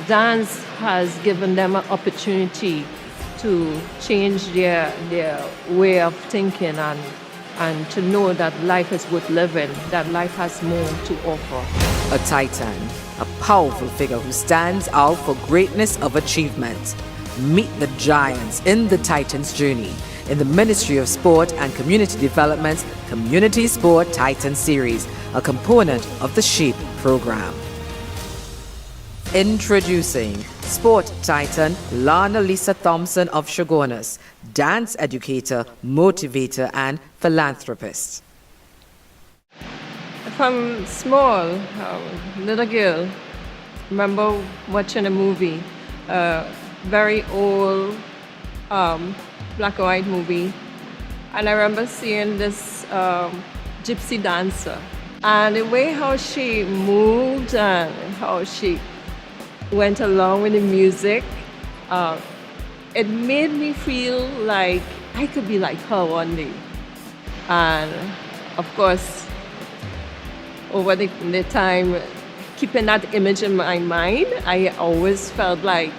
dance has given them an opportunity to change their way of thinking and to know that life is worth living, that life has more to offer. A titan, a powerful figure who stands out for greatness of achievement. Meet the giants in the Titan's journey in the Ministry of Sport and Community Development's Community Sport Titan Series, a component of the SHAPE program. Introducing Sport Titan Lana Lisa Thompson of Shogunus, dance educator, motivator, and philanthropist. From small, little girl, remember watching a movie, very old black and white movie, and I remember seeing this gypsy dancer, and the way how she moved and how she went along with the music, it made me feel like I could be like her one day. And of course, over the time, keeping that image in my mind, I always felt like,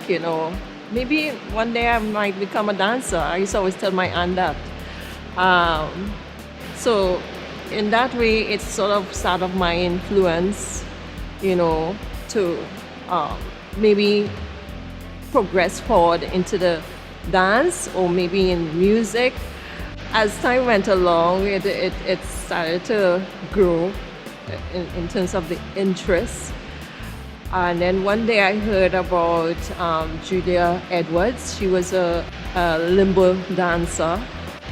maybe one day I might become a dancer. I used to always tell my aunt that. So in that way, it's sort of start of my influence, to maybe progress forward into the dance or maybe in music. As time went along, it started to grow in terms of the interest. And then one day I heard about Julia Edwards. She was a limbo dancer.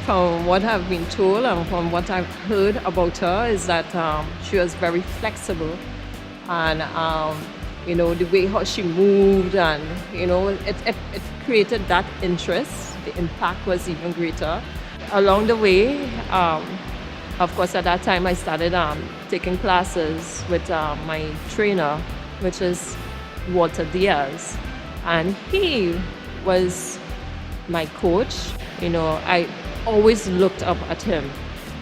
From what I've been told and from what I've heard about her is that she was very flexible and the way how she moved and it created that interest. The impact was even greater. Along the way, of course, at that time I started taking classes with my trainer, which is Walter Diaz, and he was my coach. I always looked up at him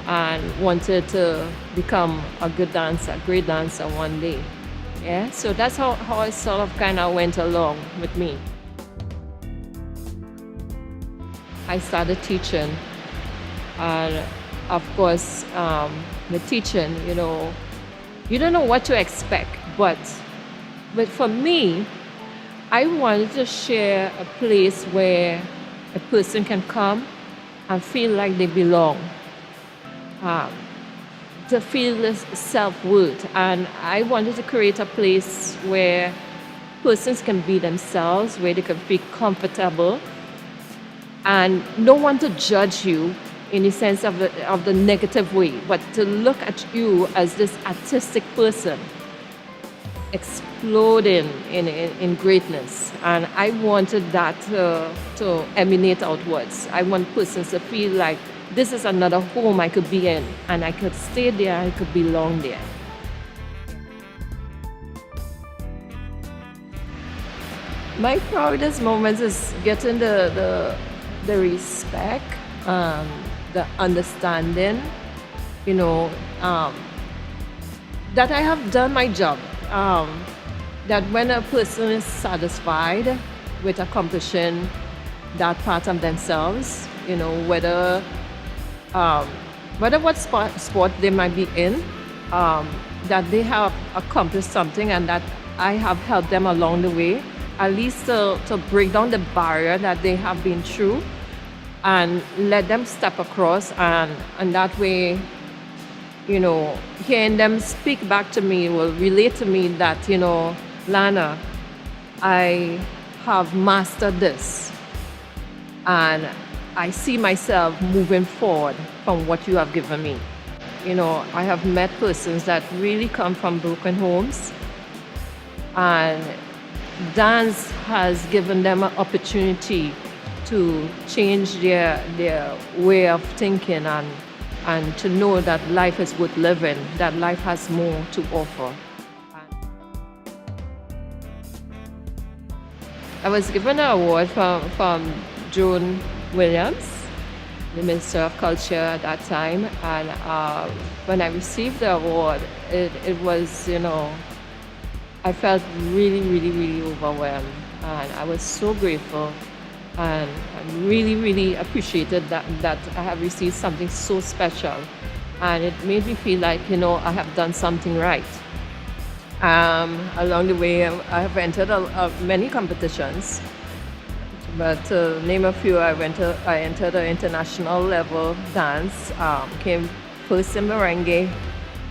and wanted to become a good dancer, a great dancer one day. Yeah, so that's how it sort of kind of went along with me. I started teaching, and of course, the teaching, you don't know what to expect, but for me, I wanted to share a place where a person can come and feel like they belong, to feel this self-worth. And I wanted to create a place where persons can be themselves, where they can feel comfortable, and no one to judge you in the sense of the negative way, but to look at you as this artistic person exploding in greatness. And I wanted that to emanate outwards. I want persons to feel like this is another home I could be in, and I could stay there, I could belong there. My proudest moments is getting the respect, the understanding, that I have done my job. That when a person is satisfied with accomplishing that part of themselves, whether what sport they might be in, that they have accomplished something and that I have helped them along the way, at least to break down the barrier that they have been through and let them step across, and that way, hearing them speak back to me will relate to me that, Lana, I have mastered this, and I see myself moving forward from what you have given me. I have met persons that really come from broken homes, and dance has given them an opportunity to change their way of thinking and to know that life is worth living, that life has more to offer. I was given an award from Joan Williams, the Minister of Culture at that time, and when I received the award, it was, I felt really, really, really overwhelmed. And I was so grateful. And I really, really appreciated that I have received something so special. And it made me feel like, I have done something right. Along the way, I have entered many competitions. But to name a few, I entered an international level dance, came first in merengue,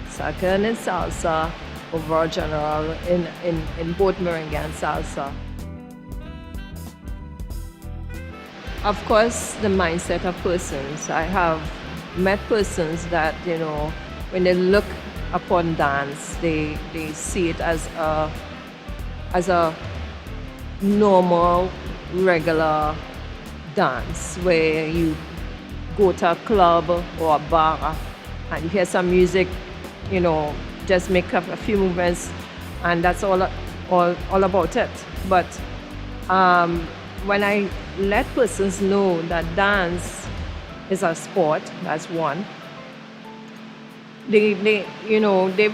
second in salsa, overall general in both merengue and salsa. Of course, the mindset of persons. I have met persons that, when they look upon dance, they see it as a normal, regular dance where you go to a club or a bar and you hear some music, just make up a few movements, and that's all about it. But when I let persons know that dance is a sport, that's one, they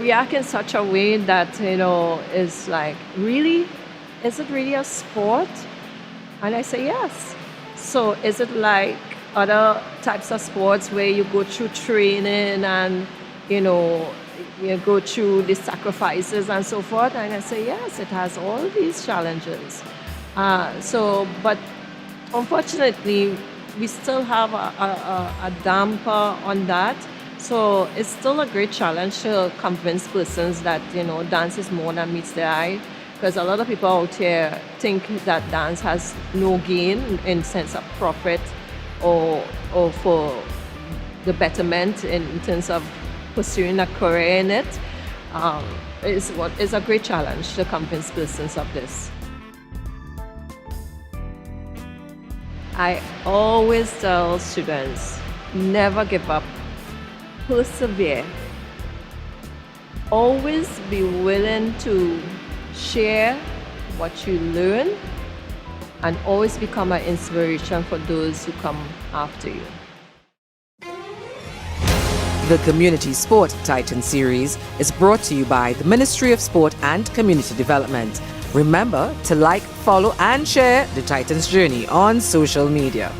react in such a way that, is like, really? Is it really a sport? And I say, yes. So is it like other types of sports where you go through training and, you go through the sacrifices and so forth? And I say, yes, it has all these challenges. But unfortunately, we still have a damper on that. So it's still a great challenge to convince persons that, dance is more than meets the eye. Because a lot of people out here think that dance has no gain in sense of profit or for the betterment in terms of pursuing a career in it. It's a great challenge to convince persons of this. I always tell students, never give up, persevere. Always be willing to share what you learn and always become an inspiration for those who come after you. The Community Sport Titan series is brought to you by the Ministry of Sport and Community Development. Remember to like, follow, and share the Titans Journey on social media.